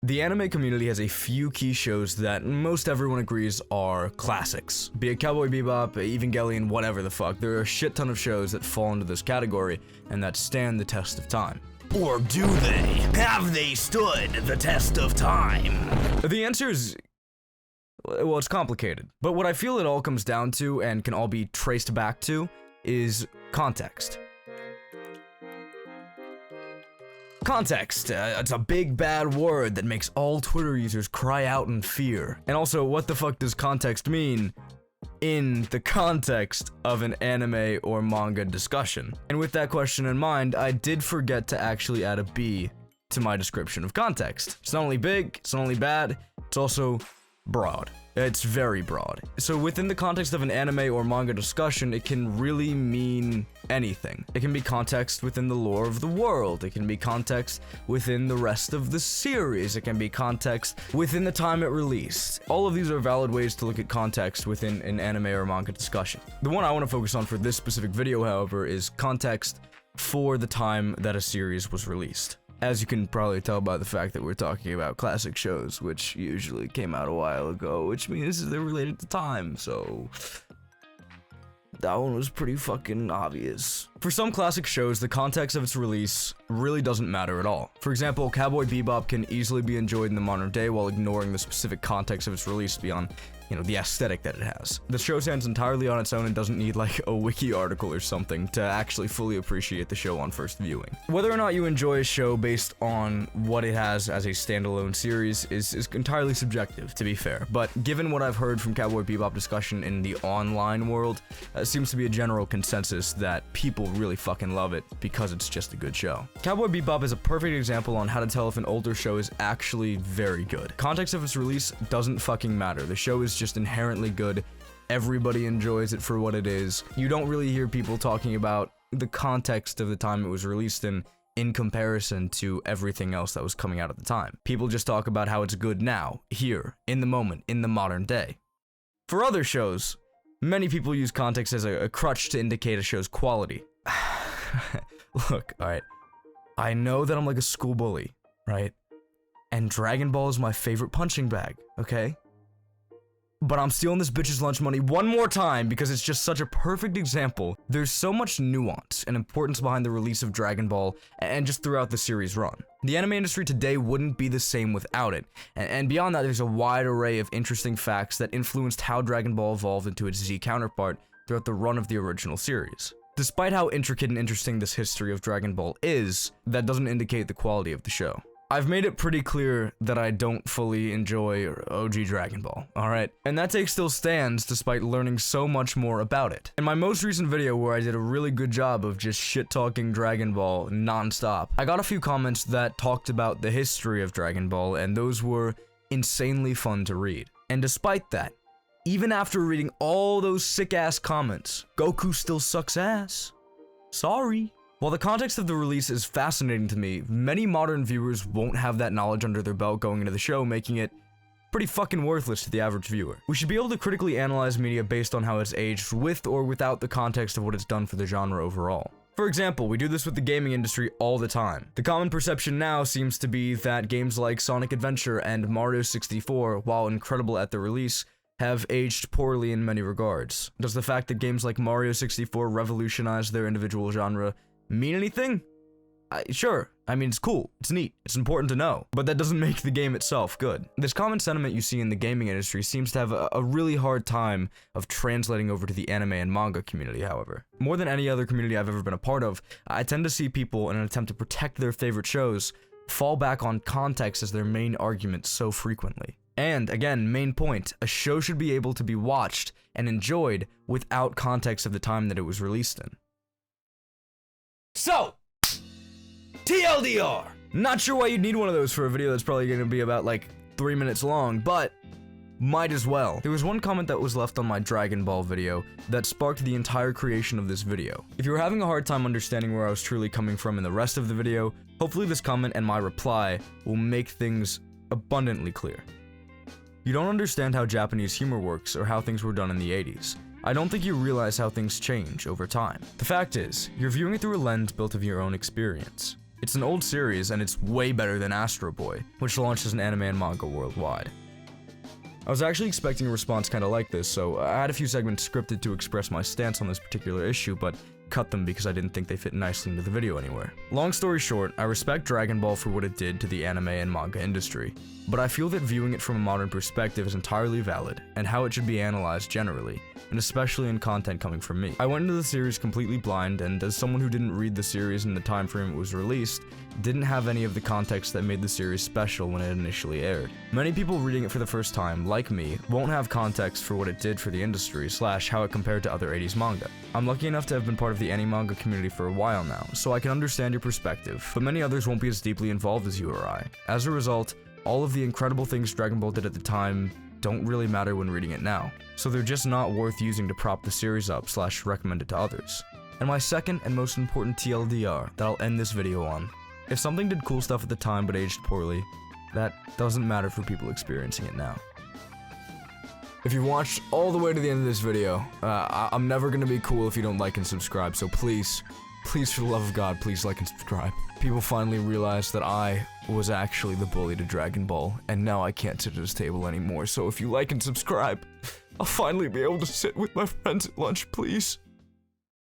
The anime community has a few key shows that most everyone agrees are classics. Be it Cowboy Bebop, Evangelion, whatever the fuck, there are a shit ton of shows that fall into this category and that stand the test of time. Or do they? Have they stood the test of time? The answer is, well, it's complicated. But what I feel it all comes down to, and can all be traced back to, is context. Context, it's a big bad word that makes all Twitter users cry out in fear. And also, what the fuck does context mean in the context of an anime or manga discussion? And with that question in mind, I did forget to actually add a B to my description of context. It's not only big, it's not only bad, it's also broad. It's very broad. So within the context of an anime or manga discussion, it can really mean anything. It can be context within the lore of the world. It can be context within the rest of the series. It can be context within the time it released. All of these are valid ways to look at context within an anime or manga discussion. The one I want to focus on for this specific video, however, is context for the time that a series was released. As you can probably tell by the fact that we're talking about classic shows, which usually came out a while ago, which means they're related to time, so that one was pretty fucking obvious. For some classic shows, the context of its release really doesn't matter at all. For example, Cowboy Bebop can easily be enjoyed in the modern day while ignoring the specific context of its release beyond, the aesthetic that it has. The show stands entirely on its own and doesn't need like a wiki article or something to actually fully appreciate the show on first viewing. Whether or not you enjoy a show based on what it has as a standalone series is entirely subjective, to be fair. But given what I've heard from Cowboy Bebop discussion in the online world, it seems to be a general consensus that people really fucking love it because it's just a good show. Cowboy Bebop is a perfect example on how to tell if an older show is actually very good. Context of its release doesn't fucking matter. The show is just inherently good. Everybody enjoys it for what it is. You don't really hear people talking about the context of the time it was released in comparison to everything else that was coming out at the time. People just talk about how it's good now, here, in the moment, in the modern day. For other shows, many people use context as a crutch to indicate a show's quality. Look, alright, I know that I'm like a school bully, right? And Dragon Ball is my favorite punching bag, okay? But I'm stealing this bitch's lunch money one more time because it's just such a perfect example. There's so much nuance and importance behind the release of Dragon Ball and just throughout the series run. The anime industry today wouldn't be the same without it. And beyond that, there's a wide array of interesting facts that influenced how Dragon Ball evolved into its Z counterpart throughout the run of the original series. Despite how intricate and interesting this history of Dragon Ball is, that doesn't indicate the quality of the show. I've made it pretty clear that I don't fully enjoy OG Dragon Ball, alright? And that take still stands despite learning so much more about it. In my most recent video where I did a really good job of just shit-talking Dragon Ball non-stop, I got a few comments that talked about the history of Dragon Ball, and those were insanely fun to read. And despite that, even after reading all those sick-ass comments, Goku still sucks ass. Sorry. While the context of the release is fascinating to me, many modern viewers won't have that knowledge under their belt going into the show, making it pretty fucking worthless to the average viewer. We should be able to critically analyze media based on how it's aged with or without the context of what it's done for the genre overall. For example, we do this with the gaming industry all the time. The common perception now seems to be that games like Sonic Adventure and Mario 64, while incredible at their release, have aged poorly in many regards. Does the fact that games like Mario 64 revolutionized their individual genre mean anything? Sure. I mean, it's cool. It's neat. It's important to know. But that doesn't make the game itself good. This common sentiment you see in the gaming industry seems to have a really hard time of translating over to the anime and manga community, however. More than any other community I've ever been a part of, I tend to see people, in an attempt to protect their favorite shows, fall back on context as their main argument so frequently. And, again, main point, a show should be able to be watched and enjoyed without context of the time that it was released in. So, TLDR! Not sure why you'd need one of those for a video that's probably going to be about like 3 minutes long, but might as well. There was one comment that was left on my Dragon Ball video that sparked the entire creation of this video. If you were having a hard time understanding where I was truly coming from in the rest of the video, hopefully this comment and my reply will make things abundantly clear. You don't understand how Japanese humor works or how things were done in the 80s. I don't think you realize how things change over time. The fact is, you're viewing it through a lens built of your own experience. It's an old series, and it's way better than Astro Boy, which launched as an anime and manga worldwide. I was actually expecting a response kinda like this, so I had a few segments scripted to express my stance on this particular issue, but cut them because I didn't think they fit nicely into the video anywhere. Long story short, I respect Dragon Ball for what it did to the anime and manga industry, but I feel that viewing it from a modern perspective is entirely valid, and how it should be analyzed generally, and especially in content coming from me. I went into the series completely blind, and as someone who didn't read the series in the time frame it was released, didn't have any of the context that made the series special when it initially aired. Many people reading it for the first time, like me, won't have context for what it did for the industry, / how it compared to other 80s manga. I'm lucky enough to have been part of the anime-manga community for a while now, so I can understand your perspective, but many others won't be as deeply involved as you or I. As a result, all of the incredible things Dragon Ball did at the time don't really matter when reading it now, so they're just not worth using to prop the series up / recommend it to others. And my second and most important TLDR that I'll end this video on: if something did cool stuff at the time but aged poorly, that doesn't matter for people experiencing it now. If you watched all the way to the end of this video, I'm never gonna be cool if you don't like and subscribe, so please, for the love of God, please like and subscribe. People finally realized that I was actually the bully to Dragon Ball, and now I can't sit at this table anymore, so if you like and subscribe, I'll finally be able to sit with my friends at lunch, please.